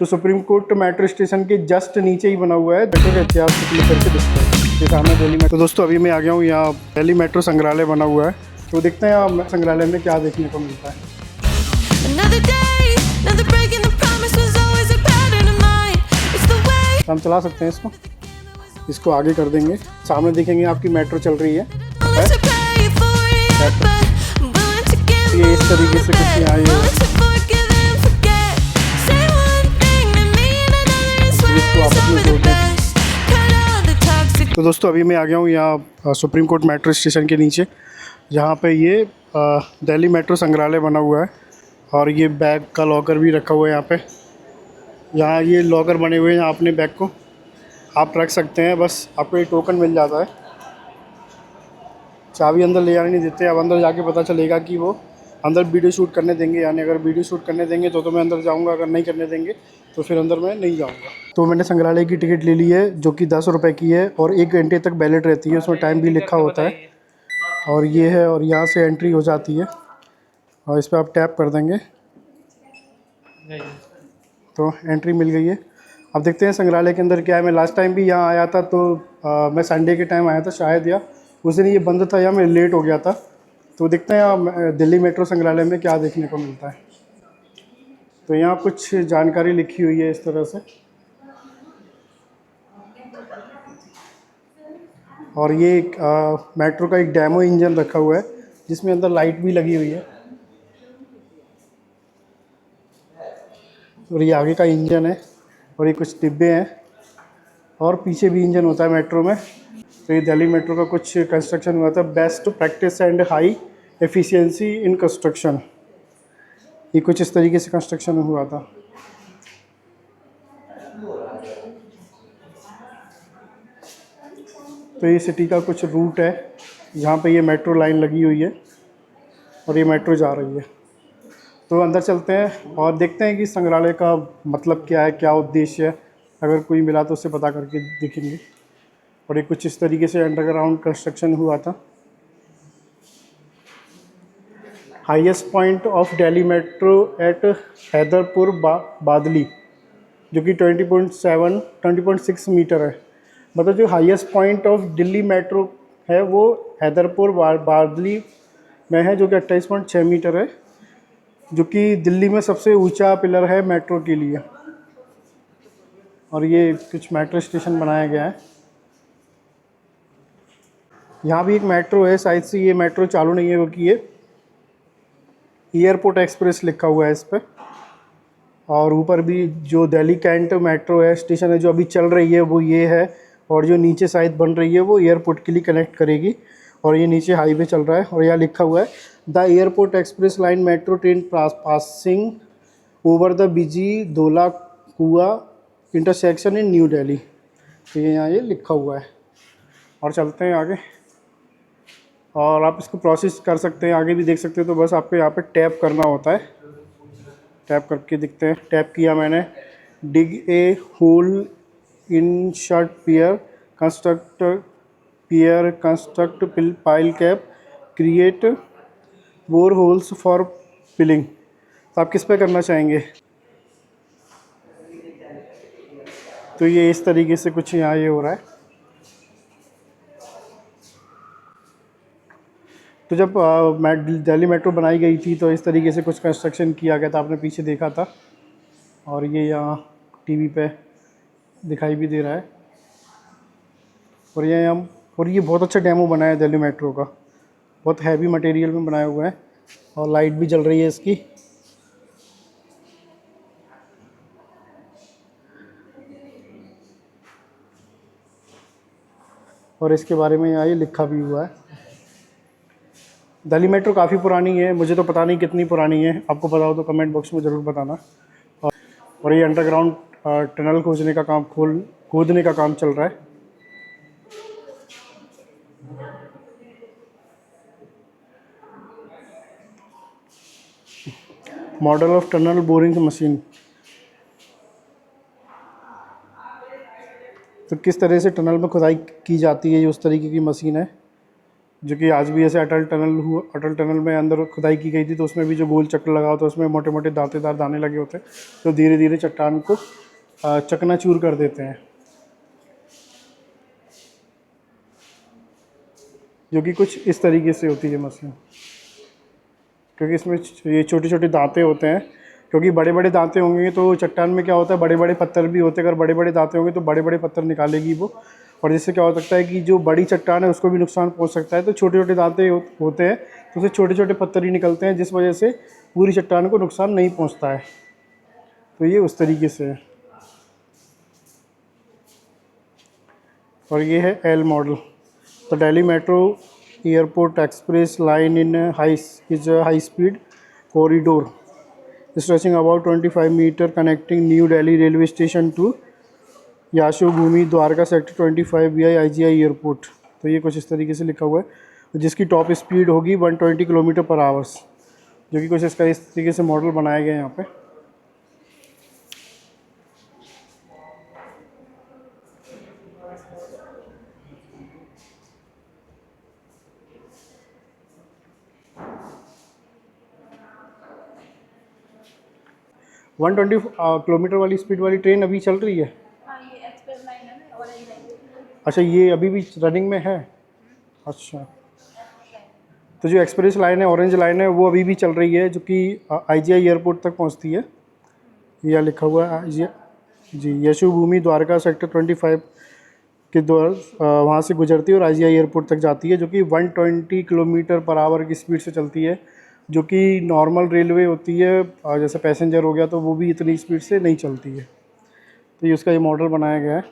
तो supreme court metro station के just नीचे ही बना हुआ है। मेट्रो का इतिहास को क्लिक करके दिखता है ये सामने दिल्ली में। तो दोस्तों अभी मैं आ गया हूँ यहाँ, दिल्ली मेट्रो संग्रहालय बना हुआ है। तो देखते हैं यहाँ संग्रहालय में क्या देखने को मिलता है। हम चला सकते हैं इसको आगे कर देंगे। सामने देखेंगे आपकी मेट्रो चल रही है। ये इस तरीके से कुछ यहाँ तो दोस्तों अभी मैं आ गया हूँ यहाँ सुप्रीम कोर्ट मेट्रो स्टेशन के नीचे, जहाँ पे ये दिल्ली मेट्रो संग्रहालय बना हुआ है। और ये बैग का लॉकर भी रखा हुआ है यहाँ पे। यहाँ ये लॉकर बने हुए हैं, यहाँ अपने बैग को आप रख सकते हैं। बस आपको एक टोकन मिल जाता है। चाबी अंदर ले जाने नहीं देते। अब अंदर जाके पता चलेगा कि वो अंदर वीडियो शूट करने देंगे या नहीं। अगर वीडियो शूट करने देंगे तो मैं अंदर जाऊंगा, अगर नहीं करने देंगे तो फिर अंदर मैं नहीं जाऊंगा। तो मैंने संग्रहालय की टिकट ले ली है, जो कि 10 रुपये की है और 1 घंटे तक वैलिड रहती है। उसमें टाइम भी लिखा होता है और ये है, और यहाँ से एंट्री हो जाती है और इस पर आप टैप कर देंगे तो एंट्री मिल गई है। अब देखते हैं संग्रहालय के अंदर क्या है। मैं लास्ट टाइम भी यहाँ आया था, तो मैं संडे के टाइम आया था शायद, या उस दिन ये बंद था या मैं लेट हो गया था। तो देखते हैं यहाँ दिल्ली मेट्रो संग्रहालय में क्या देखने को मिलता है। तो यहाँ कुछ जानकारी लिखी हुई है इस तरह से, और ये एक मेट्रो का एक डेमो इंजन रखा हुआ है जिसमें अंदर लाइट भी लगी हुई है। और ये आगे का इंजन है और ये कुछ डिब्बे हैं और पीछे भी इंजन होता है मेट्रो में। तो ये दिल्ली मेट्रो का कुछ कंस्ट्रक्शन हुआ था, best practice and high efficiency in construction. ये कुछ इस तरीके से कंस्ट्रक्शन हुआ था। तो ये सिटी का कुछ रूट है जहाँ पे ये मेट्रो लाइन लगी हुई है और ये मेट्रो जा रही है। तो अंदर चलते हैं और देखते हैं कि संग्रहालय का मतलब क्या है, क्या उद्देश्य है। अगर कोई मिला तो उससे पता करके देखेंगे। और ये कुछ इस तरीके से अंडरग्राउंड कंस्ट्रक्शन हुआ था। Highest point of Delhi metro at Haiderpur Badli, जो कि 20.6 मीटर है। मतलब जो highest point of Delhi metro है वो हैदरपुर बादली में है, जो कि 28.6 मीटर है, जो कि दिल्ली में सबसे ऊंचा पिलर है मेट्रो के लिए। और ये कुछ मेट्रो स्टेशन बनाया गया है। यहाँ भी एक मेट्रो है, शायद से ये मेट्रो चालू नहीं है क्योंकि ये एयरपोर्ट एक्सप्रेस लिखा हुआ है इस पर। और ऊपर भी जो दिल्ली कैंट मेट्रो है स्टेशन है, जो अभी चल रही है वो ये है। और जो नीचे शायद बन रही है वो एयरपोर्ट के लिए कनेक्ट करेगी। और ये नीचे हाईवे चल रहा है और यहाँ लिखा हुआ है the airport express line metro train passing over the busy धोला कुआ इंटरसेक्शन इन न्यू दिल्ली। तो यहाँ ये लिखा हुआ है। और चलते हैं आगे और आप इसको प्रोसेस कर सकते हैं, आगे भी देख सकते हैं। तो बस आपको यहाँ पे टैप करना होता है। टैप करके दिखते हैं। टैप किया मैंने। Dig a hole in short pier construct pile cap create bore holes for filling. तो आप किस पे करना चाहेंगे? तो ये इस तरीके से कुछ यहाँ ये हो रहा है। तो जब दिल्ली मेट्रो बनाई गई थी तो इस तरीके से कुछ कंस्ट्रक्शन किया गया था, आपने पीछे देखा था। और ये यहाँ टीवी पे दिखाई भी दे रहा है। और ये बहुत अच्छा डेमो बनाया है दिल्ली मेट्रो का। बहुत हैवी मटेरियल में बनाया हुआ है और लाइट भी जल रही है इसकी। और इसके बारे में यहाँ ये लिखा भी हुआ है। दिल्ली मेट्रो काफ़ी पुरानी है, मुझे तो पता नहीं कितनी पुरानी है। आपको पता हो तो कमेंट बॉक्स में ज़रूर बताना। और ये अंडरग्राउंड टनल खोदने का काम चल रहा है। Model of tunnel boring machine. तो किस तरह से टनल में खुदाई की जाती है, ये उस तरीके की मशीन है। जो कि आज भी ऐसे अटल टनल में अंदर खुदाई की गई थी, तो उसमें भी जो गोल चक्र लगा होता है उसमें मोटे मोटे दांतेदार दाने लगे होते हैं, तो धीरे धीरे चट्टान को चकनाचूर कर देते हैं, जो कि कुछ इस तरीके से होती है मशीन। क्योंकि इसमें ये छोटे छोटे दांते होते हैं, क्योंकि बड़े बड़े दांते होंगे तो चट्टान में क्या होता है, बड़े बड़े पत्थर भी होते हैं, अगर बड़े बड़े दांते होंगे तो बड़े बड़े पत्थर निकालेगी वो, और जिससे क्या हो सकता है कि जो बड़ी चट्टान है उसको भी नुकसान पहुंच सकता है। तो छोटे छोटे दांते होते हैं, तो उससे छोटे छोटे पत्थर ही निकलते हैं, जिस वजह से पूरी चट्टान को नुकसान नहीं पहुँचता है। तो ये उस तरीके से है। और ये है L model. The Delhi metro airport express line in is a high speed corridor stretching about 25 meter connecting New Delhi railway station to Yashobhoomi Dwarka sector 25 via IGI airport. तो ये कुछ इस तरीके से लिखा हुआ है, जिसकी टॉप स्पीड होगी 120 किलोमीटर पर आवर्स, जो कि कुछ इसका इस तरीके से मॉडल बनाया गया है यहाँ पे। वन 120 किलोमीटर वाली स्पीड वाली ट्रेन अभी चल रही है? हाँ, ये एक्सप्रेस लाइन है ना, ऑरेंज लाइन। अच्छा, ये अभी भी रनिंग में है? अच्छा, तो जो एक्सप्रेस लाइन है, ऑरेंज लाइन है, वो अभी भी चल रही है, जो कि IGI एयरपोर्ट तक पहुंचती है। यह लिखा हुआ है जी, यशोभूमि द्वारका सेक्टर 25 के द्वारा वहाँ से गुजरती है और IGI एयरपोर्ट तक जाती है, जो कि 120 किलोमीटर पर आवर की स्पीड से चलती है, जो कि नॉर्मल रेलवे होती है, जैसे पैसेंजर हो गया तो वो भी इतनी स्पीड से नहीं चलती है। तो ये उसका ये मॉडल बनाया गया है।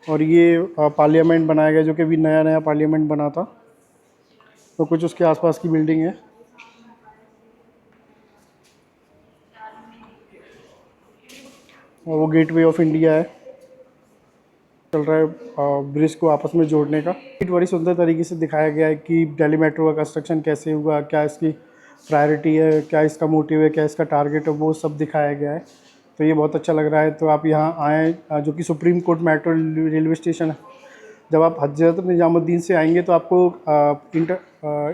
और ये पार्लियामेंट बनाया गया, जो कि अभी नया नया पार्लियामेंट बना था। तो कुछ उसके आसपास की बिल्डिंग है। और वो गेटवे ऑफ इंडिया है, चल रहा है ब्रिज को आपस में जोड़ने का। बड़ी सुंदर तरीके से दिखाया गया है कि दिल्ली मेट्रो का कंस्ट्रक्शन कैसे हुआ, क्या इसकी प्रायोरिटी है, क्या इसका मोटिव है, क्या इसका टारगेट है, वो सब दिखाया गया है। तो ये बहुत अच्छा लग रहा है। तो आप यहाँ आएँ, जो कि supreme court metro railway station है। जब आप हज़रत निजामुद्दीन से आएंगे तो आपको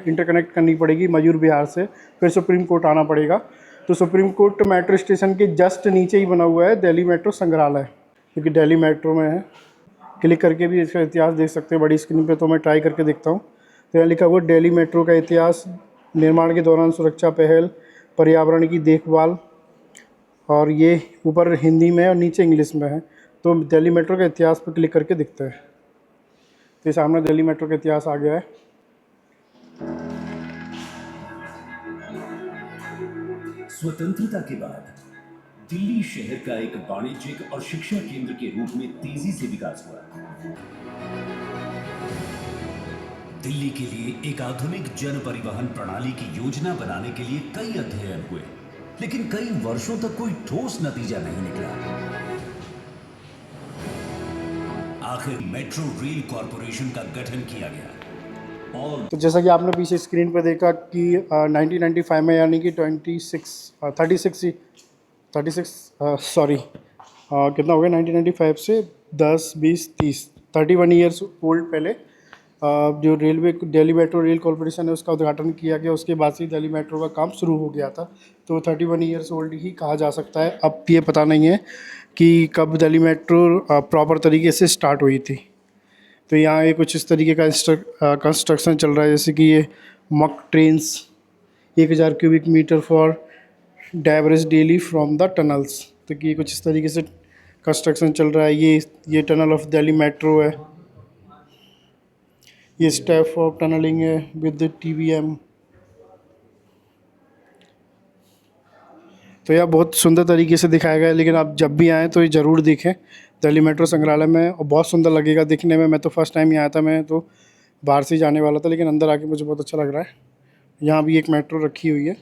इंटरकनेक्ट करनी पड़ेगी मयूर विहार से, फिर सुप्रीम कोर्ट आना पड़ेगा। तो सुप्रीम कोर्ट मेट्रो स्टेशन के जस्ट नीचे ही बना हुआ है दिल्ली मेट्रो संग्रहालय, क्योंकि दिल्ली मेट्रो में है। क्लिक करके भी इसका इतिहास देख सकते हैं बड़ी स्क्रीन पे, तो मैं ट्राई करके देखता हूँ। तो यहाँ लिखा हुआ दिल्ली मेट्रो का इतिहास, निर्माण के दौरान सुरक्षा पहल, पर्यावरण की देखभाल, और ये ऊपर हिंदी में और नीचे इंग्लिश में है। तो दिल्ली मेट्रो का इतिहास पर क्लिक करके दिखता है। तो सामने दिल्ली मेट्रो का इतिहास आ गया है। स्वतंत्रता के बाद दिल्ली शहर का एक वाणिज्यिक और शिक्षा केंद्र के रूप में तेजी से विकास हुआ। दिल्ली के लिए एक आधुनिक जन परिवहन प्रणाली की योजना बनाने के लिए कई अध्ययन हुए, लेकिन कई वर्षों तक कोई ठोस नतीजा नहीं निकला। आखिर मेट्रो रेल कॉरपोरेशन का गठन किया गया। और तो जैसा कि आपने पीछे स्क्रीन पर देखा कि 1995 में, यानी कि कितना हो गया 1995 से 10, 20, 30, 31 ईयर्स ओल्ड पहले जो दिल्ली मेट्रो रेल कॉरपोरेशन है उसका उद्घाटन किया गया। उसके बाद से दिल्ली मेट्रो का काम शुरू हो गया था। तो 31 ईयर्स ओल्ड ही कहा जा सकता है। अब ये पता नहीं है कि कब दिल्ली मेट्रो प्रॉपर तरीके से स्टार्ट हुई थी। तो यहाँ ये कुछ इस तरीके का कंस्ट्रक्शन चल रहा है, जैसे कि ये muck trains 1000 cubic metre for average daily from the tunnels. तो कि ये कुछ इस तरीके से कंस्ट्रक्शन चल रहा है। ये टनल ऑफ दिल्ली मेट्रो है। ये स्टेप ऑफ टनलिंग है विद TBM। तो यह बहुत सुंदर तरीके से दिखाया गया है, लेकिन आप जब भी आएँ तो ये ज़रूर देखें दिल्ली मेट्रो संग्रहालय में, और बहुत सुंदर लगेगा दिखने में। मैं तो फर्स्ट टाइम ही आया था, मैं तो बाहर से जाने वाला था, लेकिन अंदर आके मुझे बहुत अच्छा लग रहा है। यहाँ भी एक मेट्रो रखी हुई है।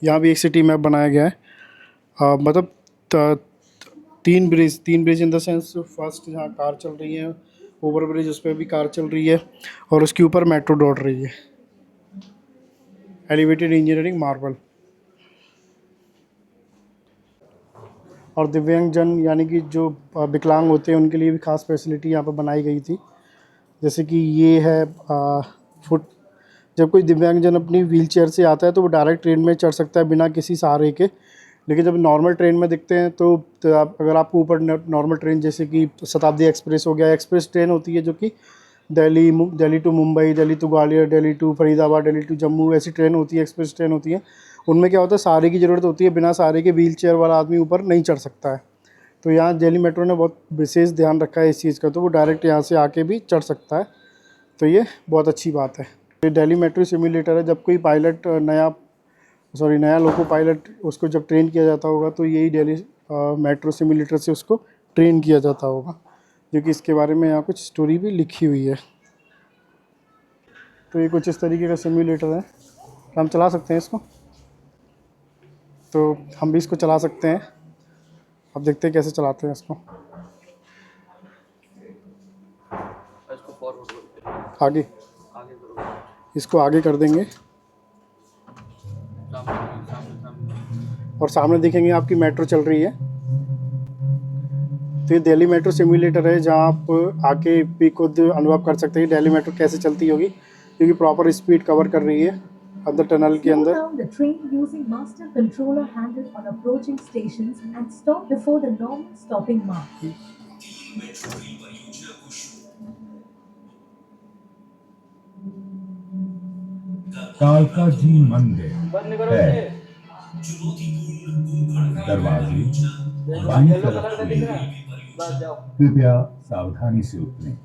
यहाँ भी एक सिटी मैप बनाया गया है। मतलब तीन bridge in the sense, first जहाँ कार चल रही है, ओवर ब्रिज उस पर भी कार चल रही है, और उसके ऊपर मेट्रो दौड़ रही है। Elevated engineering marble. और दिव्यांगजन यानी कि जो विकलांग होते हैं उनके लिए भी खास फैसिलिटी यहाँ पर बनाई गई थी, जैसे कि ये है फुट, जब कोई दिव्यांगजन अपनी व्हीलचेयर से आता है तो वो डायरेक्ट ट्रेन में चढ़ सकता है बिना किसी सहारे के। लेकिन जब नॉर्मल ट्रेन में दिखते हैं तो आप, अगर आपको ऊपर नॉर्मल ट्रेन जैसे कि शताब्दी एक्सप्रेस हो गया, एक्सप्रेस ट्रेन होती है जो कि Delhi to Mumbai, Delhi to Gwalior, Delhi to Faridabad, Delhi to Jammu, ऐसी ट्रेन होती है, एक्सप्रेस ट्रेन होती है। उनमें क्या होता है, सहारे की ज़रूरत होती है, बिना सहारे के व्हीलचेयर वाला आदमी ऊपर नहीं चढ़ सकता है। तो यहाँ दिल्ली मेट्रो ने बहुत विशेष ध्यान रखा है इस चीज़ का, तो वो डायरेक्ट यहाँ से आके भी चढ़ सकता है, तो ये बहुत अच्छी बात है। ये दिल्ली मेट्रो सिम्युलेटर है। जब कोई पायलट नया लोको पायलट उसको जब ट्रेन किया जाता होगा तो यही दिल्ली मेट्रो सिम्युलेटर से उसको ट्रेन किया जाता होगा, जो कि इसके बारे में यहाँ कुछ स्टोरी भी लिखी हुई है। तो ये कुछ इस तरीके का सिम्युलेटर है, हम चला सकते हैं इसको, तो हम भी इसको चला सकते हैं। अब देखते हैं कैसे चलाते हैं इसको। आगे इसको आगे कर देंगे और सामने देखेंगे आपकी मेट्रो चल रही है। तो ये दिल्ली मेट्रो सिम्युलेटर है, जहाँ आप आके भी खुद अनुभव कर सकते हैं दिल्ली मेट्रो कैसे चलती होगी, क्योंकि प्रॉपर स्पीड कवर कर रही है अंदर टनल के अंदर। Slow down the train using master controller handle on approaching stations and stop before the normal stopping mark. कालका जी मंदिर है। दरवाजे बाईं तरफ खुलेंगे। कृपया सावधानी से उतरें।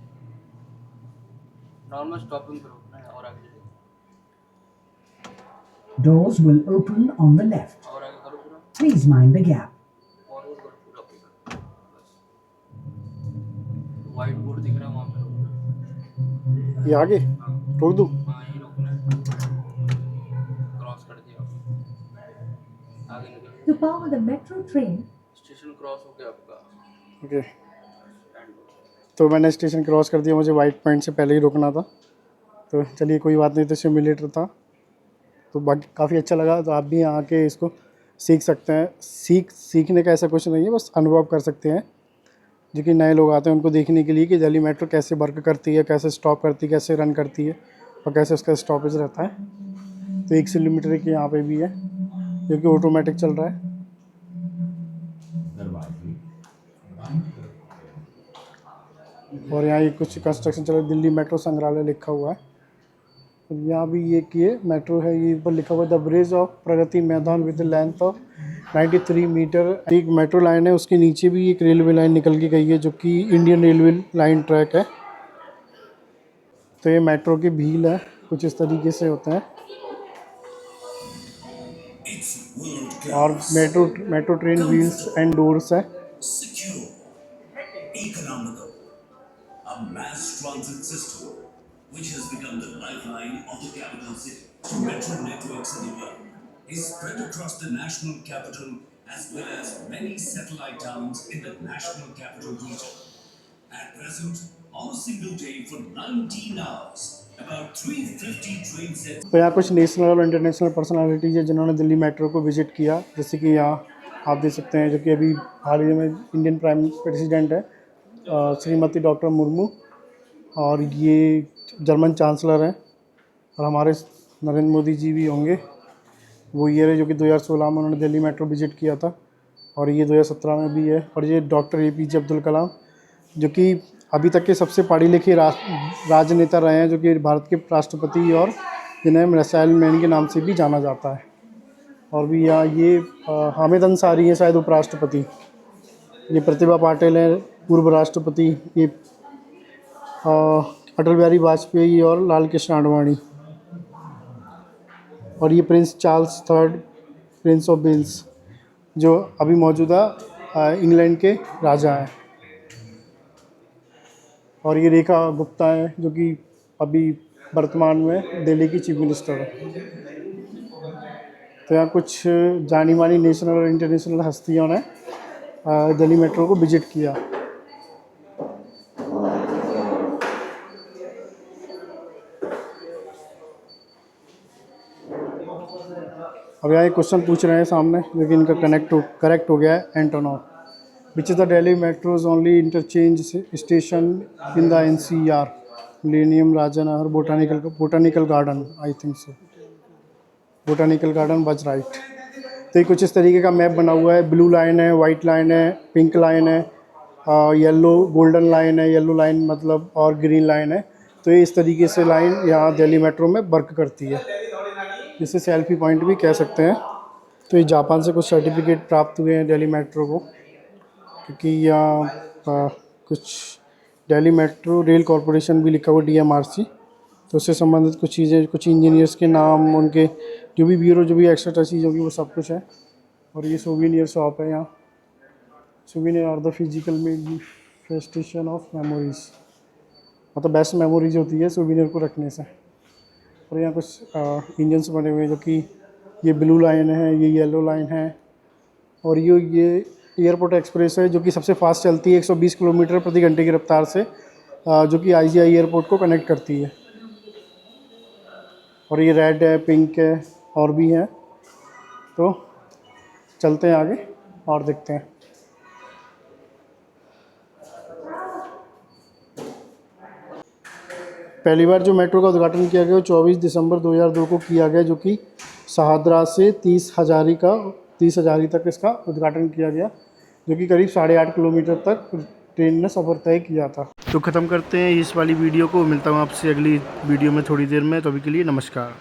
नॉर्मल स्टॉपिंग करो और आगे Doors will open on the left. और आगे करो पूरा Please mind the gap. और करो पूरा व्हाइट बोर्ड दिख रहा है वहाँ पे ये आगे रोक दूँ? हाँ ये रोकना है क्रॉस कर दिया आगे निकल To power the metro train, station cross हो गया आपका ओके, तो मैंने स्टेशन क्रॉस कर दिया, मुझे वाइट पॉइंट से पहले ही रुकना था। तो चलिए कोई बात नहीं, तो सिम्युलेटर था तो बाकी काफ़ी अच्छा लगा। तो आप भी यहाँ आके इसको सीख सकते हैं। सीखने का ऐसा कुछ नहीं है, बस अनुभव कर सकते हैं, जो कि नए लोग आते हैं उनको देखने के लिए कि दिल्ली मेट्रो कैसे वर्क करती है, कैसे स्टॉप करती है, कैसे रन करती है और कैसे उसका स्टॉपेज रहता है। तो 1 किलोमीटर की यहाँ पे भी है जो कि ऑटोमेटिक चल रहा है। दरवाजे और यहाँ ये कुछ कंस्ट्रक्शन चल रहा है, दिल्ली मेट्रो संग्रहालय लिखा हुआ है। और यहाँ भी ये कि मेट्रो है, ये ऊपर लिखा हुआ है the bridge of Pragati Maidan with length of 93 metre. एक मेट्रो लाइन है, उसके नीचे भी एक रेलवे लाइन निकल के गई है जो कि इंडियन रेलवे लाइन ट्रैक है। तो ये मेट्रो की भील है, कुछ इस तरीके से होता है। और metro train wheels and doors है। secure, economical, a mass transit system which has become the lifeline of the capital city. Metro networks in the world is spread across the national capital as well as many satellite towns in the national capital region. At present, on a single day for 19 hours, about 350 train sets. तो यहाँ कुछ national और international personalities है जिन्होंने Delhi metro को visit किया, जैसे कि यहाँ आप देख सकते हैं, जो कि अभी हाल ही में इंडियन प्राइम प्रेसिडेंट है श्रीमती डॉक्टर मुर्मू, और ये जर्मन चांसलर हैं, और हमारे नरेंद्र मोदी जी भी होंगे। वो ईयर है जो कि 2016 में उन्होंने दिल्ली मेट्रो विजिट किया था, और ये 2017 में भी है। और ये डॉक्टर APJ अब्दुल कलाम, जो कि अभी तक के सबसे पढ़े लिखे राजनेता रहे हैं, जो कि भारत के राष्ट्रपति और जिन्हें मिसाइल मैन के नाम से भी जाना जाता है। और भी यहाँ ये हामिद अंसारी हैं शायद उपराष्ट्रपति, ये प्रतिभा पाटिल हैं पूर्व राष्ट्रपति, ये अटल बिहारी वाजपेयी और लाल कृष्ण आडवाणी, और ये prince Charles III prince of Wales, जो अभी मौजूदा इंग्लैंड के राजा हैं। और ये रेखा गुप्ता है, जो कि अभी वर्तमान में दिल्ली की चीफ मिनिस्टर है। तो यहाँ कुछ जानी मानी नेशनल और इंटरनेशनल हस्तियों ने दिल्ली मेट्रो को विजिट किया। अब यहाँ एक क्वेश्चन पूछ रहे हैं सामने, जो कि इनका करेक्ट हो गया है। Antonov, which is the Delhi metros only interchange station in the NCR? Millennium Rajanagar botanical garden, I think so botanical garden बज राइट। तो ये कुछ इस तरीके का मैप बना हुआ है। ब्लू लाइन है, वाइट लाइन है, पिंक लाइन है, येलो गोल्डन लाइन है, येलो लाइन मतलब और ग्रीन लाइन है। तो ये इस तरीके से लाइन यहाँ दिल्ली मेट्रो में वर्क करती है, जिसे सेल्फी पॉइंट भी कह सकते हैं। तो ये जापान से कुछ सर्टिफिकेट प्राप्त हुए हैं दिल्ली मेट्रो को, क्योंकि यहाँ कुछ दिल्ली मेट्रो रेल कॉरपोरेशन भी लिखा हुआ DMRC, तो उससे संबंधित कुछ चीज़ें, कुछ इंजीनियर्स के नाम, उनके जो भी ब्यूरो, जो भी एक्स्ट्रा चीज़ होगी वो सब कुछ है। और ये सोविनियर शॉप है यहाँ। Souvenir are the physical manifestation of memories, मतलब बेस्ट मेमोरीज होती है सोविनियर को रखने से। और यहाँ कुछ इंजन्स बने हुए हैं, जो कि ये ब्लू लाइन है, ये येलो लाइन है, और ये एयरपोर्ट एक्सप्रेस है, जो कि सबसे फास्ट चलती है 120 किलोमीटर प्रति घंटे की रफ्तार से, जो कि IGI एयरपोर्ट को कनेक्ट करती है। और ये रेड है, पिंक है, और भी हैं। तो चलते हैं आगे और देखते हैं। पहली बार जो मेट्रो का उद्घाटन किया गया वो 24 दिसंबर 2002 को किया गया, जो कि शहादरा से 30 हजारी तक इसका उद्घाटन किया गया, जो कि करीब 8.5 किलोमीटर तक ट्रेन ने सफ़र तय किया था। तो ख़त्म करते हैं इस वाली वीडियो को। मिलता हूँ आपसे अगली वीडियो में थोड़ी देर में। तो अभी के लिए नमस्कार।